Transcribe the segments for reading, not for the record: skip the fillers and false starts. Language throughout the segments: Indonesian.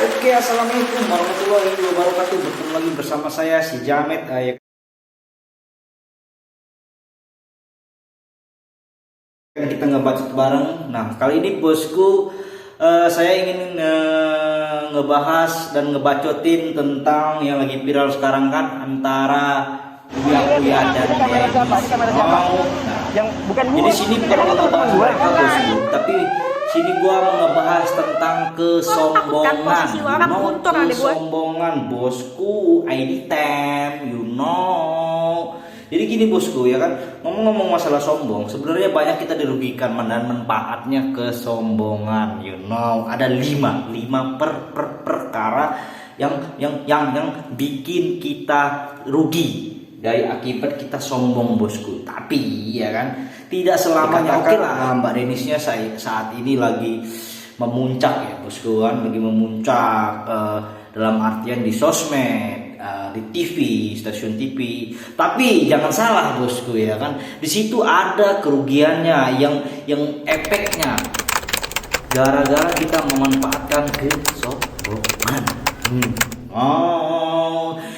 Oke, assalamualaikum warahmatullahi wabarakatuh. Bertemu lagi bersama saya si Jamet. Kita ngebacot bareng. Nah, kali ini bosku, saya ingin ngebahas dan ngebacotin tentang yang lagi viral sekarang kan, antara Uya dan Dennis. Yang bukan jadi sini bukan ngebahas mereka bosku, tapi sini gua mau ngebahas tentang kesombongan. Kesombongan bosku, ID time, Jadi gini bosku ya kan, ngomong-ngomong masalah sombong, sebenarnya banyak kita dirugikan dan manfaatnya kesombongan. Ada lima perkara yang bikin kita rugi dari akibat kita sombong bosku. Tapi ya kan, tidak selamanya oke lah. Mbak Denisnya saat ini lagi memuncak ya bosku kan, lagi memuncak dalam artian di sosmed, di TV, stasiun TV. Tapi jangan salah bosku ya kan, di situ ada kerugiannya yang efeknya gara-gara kita memanfaatkan kesombongan.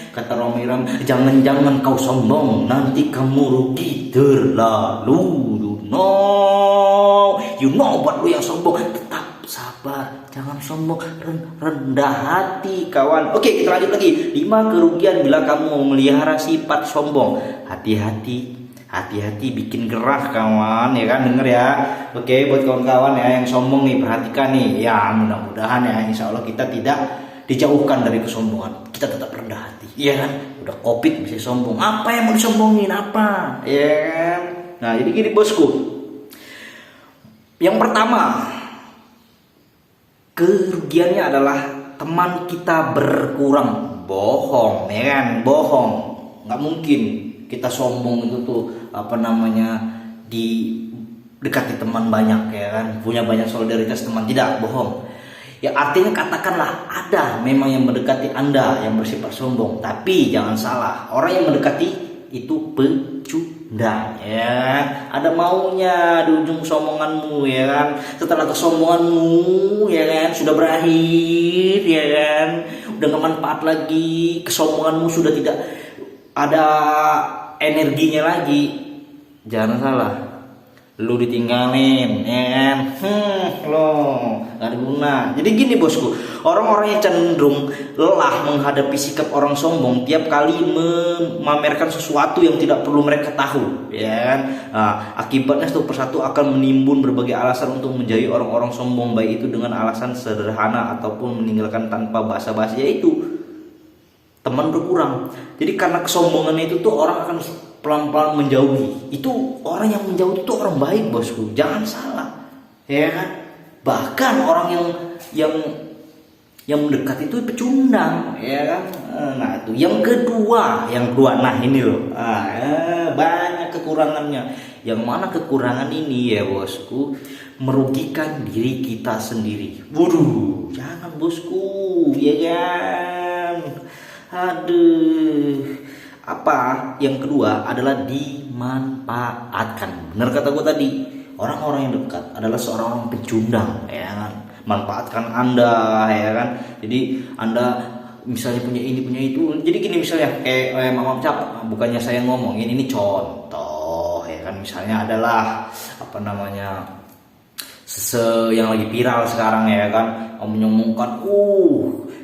Kata Romiram, jangan-jangan kau sombong, nanti kamu rugi terlalu. You know buat lu yang sombong, tetap sabar, jangan sombong, rendah hati kawan. Oke, kita lanjut lagi. 5 kerugian bila kamu memelihara sifat sombong. Hati-hati bikin gerah kawan ya kan, denger ya. Oke, buat kawan-kawan ya yang sombong nih, perhatikan nih ya, mudah-mudahan ya insya Allah kita tidak dijauhkan dari kesombongan, kita tetap rendah hati, iya kan? Udah covid masih sombong, apa yang mau disombongin apa, ya kan? Nah jadi gini bosku, yang pertama kerugiannya adalah teman kita berkurang. Bohong, ya kan? Bohong, nggak mungkin kita sombong itu tuh dekati teman banyak ya kan, punya banyak solidaritas teman, tidak, bohong. Ya artinya katakanlah ada memang yang mendekati Anda yang bersifat sombong, tapi jangan salah, orang yang mendekati itu pecundang ya. Ada maunya di ujung sombonganmu ya kan. Setelah kesombonganmu ya kan sudah berakhir ya kan, udah gak manfaat lagi, kesombonganmu sudah tidak ada energinya lagi. Jangan salah, lu ditinggalin ya kan, lo gak ada guna. Jadi gini bosku, orang-orang yang cenderung lelah menghadapi sikap orang sombong tiap kali memamerkan sesuatu yang tidak perlu mereka tahu ya kan. Akibatnya satu persatu akan menimbun berbagai alasan untuk menjauhi orang-orang sombong, baik itu dengan alasan sederhana ataupun meninggalkan tanpa basa-basi, yaitu teman berkurang. Jadi karena kesombongan itu tuh orang akan pelan-pelan menjauhi. Itu orang yang menjauh itu orang baik bosku, jangan salah ya kan. Bahkan orang yang mendekat itu pecundang ya kan. Nah itu yang kedua, nah ini loh, banyak kekurangannya. Yang mana kekurangan ini ya bosku merugikan diri kita sendiri. Waduh, jangan bosku ya kan. Yang kedua adalah dimanfaatkan. Benar kata gue tadi, orang-orang yang dekat adalah seorang pecundang ya kan, manfaatkan Anda ya kan. Jadi Anda misalnya punya ini punya itu, jadi gini misalnya kayak mama cap, bukannya saya ngomongin, ini contoh ya kan. Misalnya adalah yang lagi viral sekarang ya kan, menyomongkan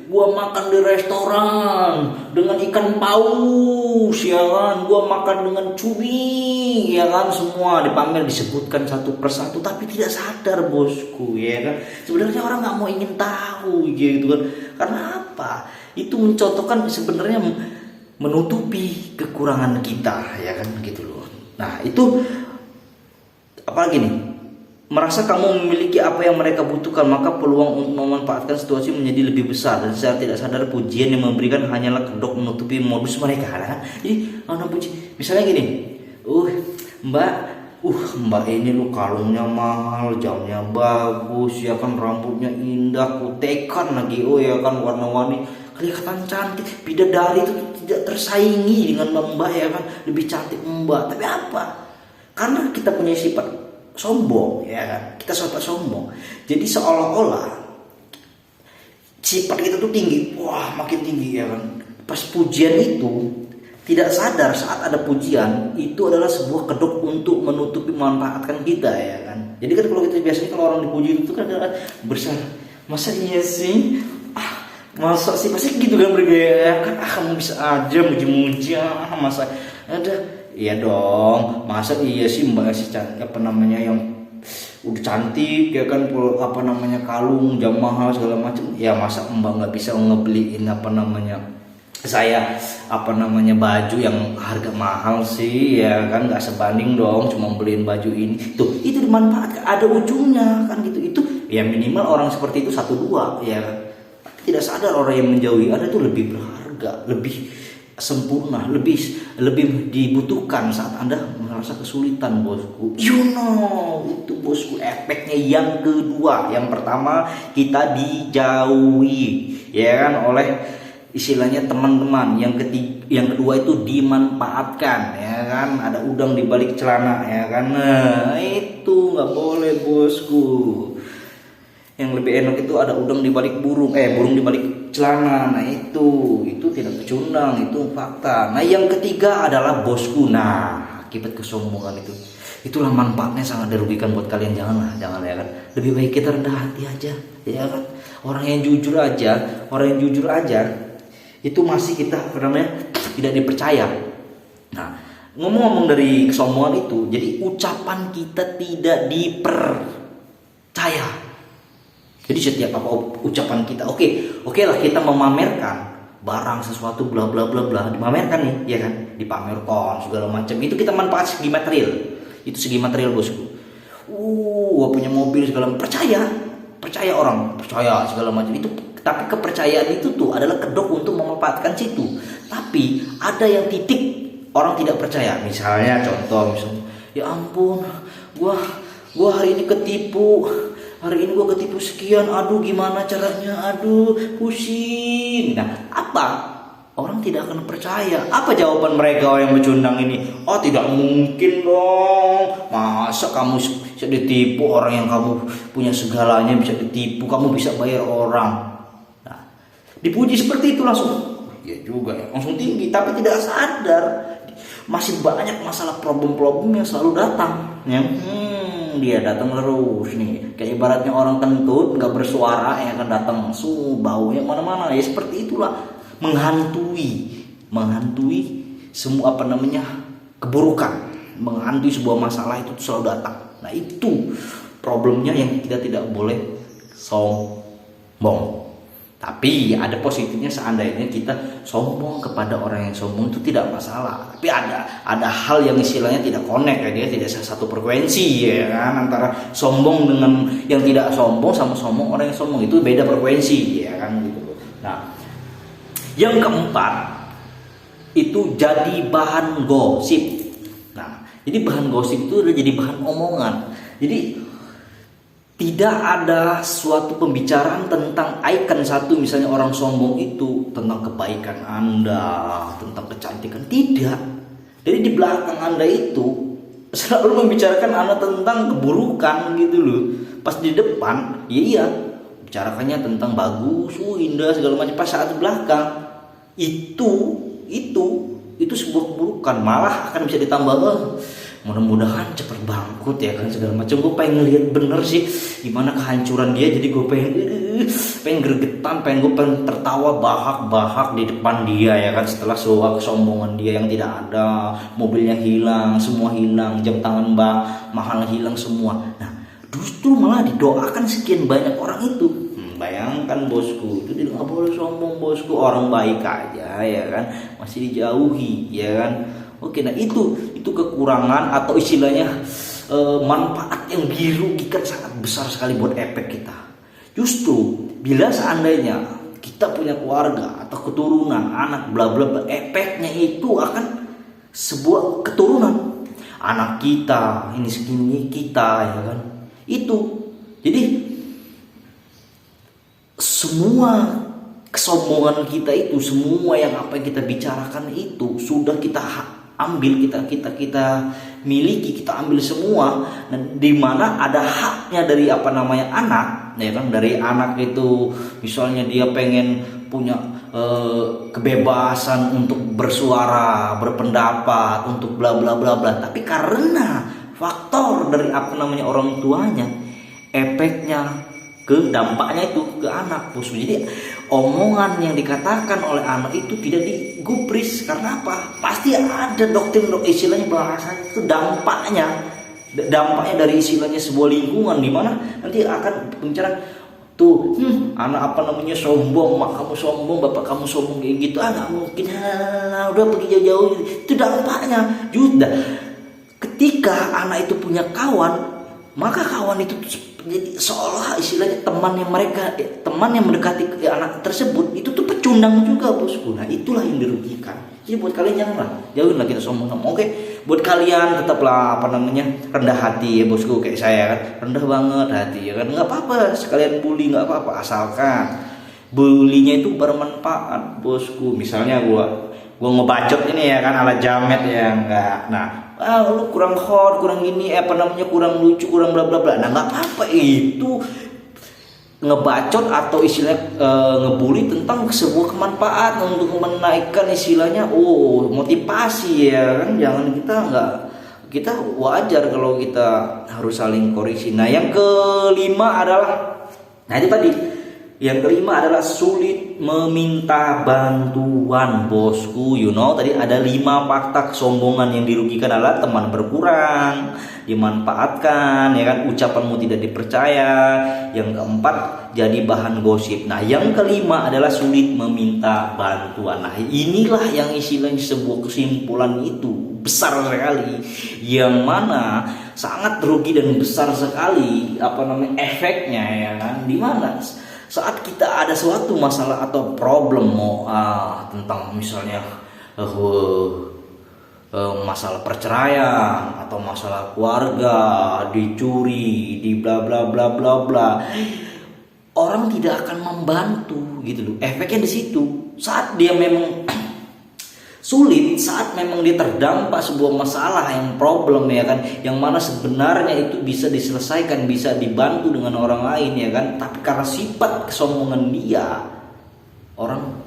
gua makan di restoran dengan ikan paus ya kan, gua makan dengan cumi ya kan, semua dipamer, disebutkan satu persatu, tapi tidak sadar bosku ya kan. Sebenarnya orang nggak mau ingin tahu gitu kan. Karena apa? Itu mencontohkan sebenarnya menutupi kekurangan kita ya kan, gitu loh. Nah itu apalagi nih, merasa kamu memiliki apa yang mereka butuhkan, maka peluang untuk memanfaatkan situasi menjadi lebih besar, dan secara tidak sadar pujian yang memberikan hanyalah kedok menutupi modus mereka kan. Jadi puji, misalnya gini, mbak ini lu kalungnya mahal, jamnya bagus ya kan, rambutnya indah, kutekan lagi ya kan, warna-warni, kelihatan cantik, bidadari itu tidak tersaingi dengan mbak ya kan, lebih cantik mbak. Tapi apa? Karena kita punya sifat sombong ya kan, kita sobat sombong, jadi seolah-olah sifat kita tuh tinggi, wah makin tinggi ya kan. Pas pujian itu tidak sadar saat ada pujian itu adalah sebuah kedok untuk menutupi manfaatkan kita ya kan. Jadi kan kalau kita biasanya kalau orang dipuji itu kan adalah besar, masa iya sih, masa sih pasti gitu kan bergaya kan, kamu bisa aja muji-muji, masa ada, iya dong, masa iya sih mbak si apa namanya yang udah cantik ya kan, apa namanya kalung jam mahal segala macam, ya masa mbak nggak bisa ngebeliin apa namanya saya apa namanya baju yang harga mahal sih ya kan, nggak sebanding dong cuma beliin baju ini tuh, itu dimanfaatkan ada ujungnya kan gitu. Itu ya minimal orang seperti itu 1-2 ya kan. Tidak sadar orang yang menjauhi Anda itu lebih berharga, lebih sempurna, lebih dibutuhkan saat Anda merasa kesulitan bosku. You know, itu bosku efeknya yang kedua. Yang pertama kita dijauhi ya kan oleh istilahnya teman-teman. Yang kedua itu dimanfaatkan ya kan, ada udang di balik celana ya kan. Nah, itu nggak boleh bosku. Yang lebih enak itu ada udang di balik burung di balik celana. Nah itu tidak pecundang, itu fakta. Nah yang ketiga adalah bosku. Nah akibat kesombongan itulah manfaatnya sangat dirugikan buat kalian. Jangan ya kan. Lebih baik kita rendah hati aja ya kan. Orang yang jujur aja itu masih kita tidak dipercaya. Nah ngomong-ngomong dari kesombongan itu, jadi ucapan kita tidak dipercaya. Jadi setiap apa ucapan kita, oke lah kita memamerkan barang sesuatu bla bla bla bla, dipamerkan nih ya kan, dipamerkan segala macam, itu kita manfaat segi material. Itu segi material bosku. Gua punya mobil segala macam, percaya orang, percaya segala macam itu. Tapi kepercayaan itu tuh adalah kedok untuk memanfaatkan situ. Tapi ada yang titik orang tidak percaya. Misalnya ya ampun, gua hari ini ketipu. Hari ini gue ketipu sekian, aduh gimana caranya, aduh pusing. Nah apa? Orang tidak akan percaya. Apa jawaban mereka yang pecundang ini? Oh tidak mungkin dong. Masa kamu bisa ditipu, orang yang kamu punya segalanya bisa ditipu, kamu bisa bayar orang. Nah dipuji seperti itu langsung, ya juga ya, langsung tinggi. Tapi tidak sadar masih banyak masalah problem-problem yang selalu datang ya. Dia datang terus nih, kayak ibaratnya orang kentut nggak bersuara ya kan, datang baunya mana-mana ya. Seperti itulah menghantui semua keburukan, menghantui sebuah masalah itu selalu datang. Nah itu problemnya yang kita tidak boleh sombong. Tapi ada positifnya, seandainya kita sombong kepada orang yang sombong itu tidak masalah. Tapi ada hal yang istilahnya tidak connect ya, dia tidak satu frekuensi ya kan, antara sombong dengan yang tidak sombong sama sombong orang yang sombong itu beda frekuensi ya kan gitu. Nah, yang keempat itu jadi bahan gosip. Nah, jadi bahan gosip itu udah jadi bahan omongan. Jadi tidak ada suatu pembicaraan tentang icon satu, misalnya orang sombong itu tentang kebaikan Anda, tentang kecantikan, tidak. Jadi di belakang Anda itu selalu membicarakan Anda tentang keburukan gitu loh. Pas di depan, iya, bicarakannya tentang bagus, indah segala macam. Pas saat di belakang itu sebuah keburukan, malah akan bisa ditambah mudah-mudahan cepet bangkrut ya kan segala macam. Gue pengen ngeliat bener sih gimana kehancuran dia, jadi gue pengen gregetan, pengen tertawa bahak-bahak di depan dia ya kan, setelah sebuah kesombongan dia yang tidak ada, mobilnya hilang, semua hilang, jam tangan mahal hilang semua. Nah justru malah didoakan sekian banyak orang itu. Bayangkan bosku, itu tidak boleh sombong bosku, orang baik aja ya kan masih dijauhi ya kan. Oke, nah itu kekurangan atau istilahnya manfaat yang dirugikan sangat besar sekali buat efek kita. Justru bila seandainya kita punya keluarga atau keturunan, anak bla bla bla, efeknya itu akan sebuah keturunan. Anak kita, ini segini kita ya kan. Itu. Jadi semua kesombongan kita itu, semua yang apa yang kita bicarakan itu sudah kita ambil, kita miliki, kita ambil semua. Dan di mana ada haknya dari anak ya kan, dari anak itu misalnya dia pengen punya kebebasan untuk bersuara, berpendapat, untuk bla bla bla bla, tapi karena faktor dari orang tuanya, efeknya ke dampaknya itu ke anak, bosku. Jadi omongan yang dikatakan oleh anak itu tidak digubris. Karena apa? Pasti ada doktrin istilahnya, bahasanya itu dampaknya dari istilahnya sebuah lingkungan di mana nanti akan bicara tuh anak sombong, mak kamu sombong, bapak kamu sombong, kayak gitu, nggak mungkin, udah pergi jauh-jauh. Itu dampaknya juga. Ketika anak itu punya kawan, maka kawan itu jadi seolah istilahnya teman yang mendekati anak tersebut itu tuh pecundang juga, bosku. Nah, itulah yang dirugikan. Jadi buat kalian janganlah, jauhin lah kita sombong. Oke, buat kalian tetaplah rendah hati ya, bosku, kayak saya kan, rendah banget hati ya kan, nggak apa-apa, sekalian bully nggak apa-apa, asalkan bullynya itu bermanfaat, bosku. Misalnya gua ngebacot ini ya kan, ala jamet ya, enggak. Nah, lu kurang hot, kurang gini, kurang lucu, kurang bla bla bla. Nah, nggak apa-apa, itu ngebacot atau istilahnya ngebully tentang sebuah kemanfaatan untuk menaikkan istilahnya motivasi ya kan. Jangan kita wajar kalau kita harus saling koreksi. Nah, yang kelima adalah yang kelima adalah sulit meminta bantuan, bosku. Tadi ada 5 fakta kesombongan yang dirugikan adalah teman berkurang, dimanfaatkan, ya kan, ucapanmu tidak dipercaya. Yang keempat, jadi bahan gosip. Nah, yang kelima adalah sulit meminta bantuan. Nah, inilah yang istilahnya sebuah kesimpulan itu besar sekali, yang mana sangat rugi dan besar sekali efeknya, ya kan, di mana saat kita ada suatu masalah atau problem tentang misalnya masalah perceraian atau masalah keluarga, dicuri, di bla bla bla bla bla, orang tidak akan membantu gitu loh. Efeknya di situ. Saat dia memang sulit, saat memang dia terdampak sebuah masalah yang problem, ya kan, yang mana sebenarnya itu bisa diselesaikan, bisa dibantu dengan orang lain, ya kan, tapi karena sifat kesombongan dia, orang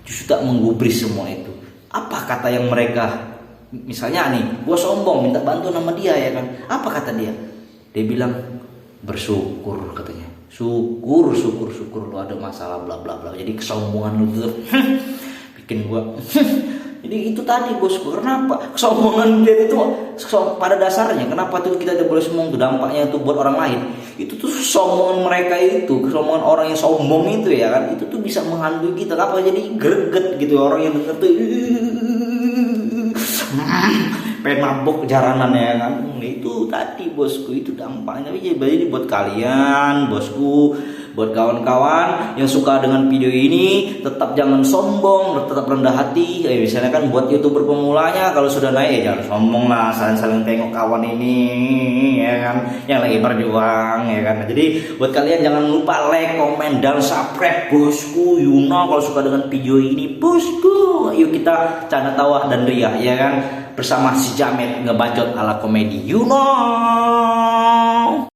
justru tak menggubris semua itu. Apa kata yang mereka, misalnya nih, gue sombong minta bantuan sama dia, ya kan, apa kata dia? Dia bilang bersyukur, katanya, syukur lu ada masalah bla bla bla. Jadi kesombongan lu tuh bikin gua jadi itu tadi, bosku. Kenapa kesombongan dia itu pada dasarnya, kenapa tuh kita tidak boleh sombong tuh, dampaknya tuh buat orang lain itu tuh sombongan mereka itu, kesombongan orang yang sombong itu, ya kan, itu tuh bisa menghantui kita. Apa jadi greget gitu orang yang denger tuh pengen mabuk jaranan, ya kan. Itu tadi, bosku, itu dampaknya. Jadi buat kalian, bosku, buat kawan-kawan yang suka dengan video ini, tetap jangan sombong, tetap rendah hati. Misalnya kan buat YouTuber pemulanya, kalau sudah naik jangan sombong lah, saling tengok kawan ini, ya kan, yang lagi berjuang, ya kan. Jadi buat kalian jangan lupa like, komen, dan subscribe, bosku. Kalau suka dengan video ini, bosku, yuk kita canda tawa dan ria, ya kan, bersama si Jamet ngebacot ala komedi.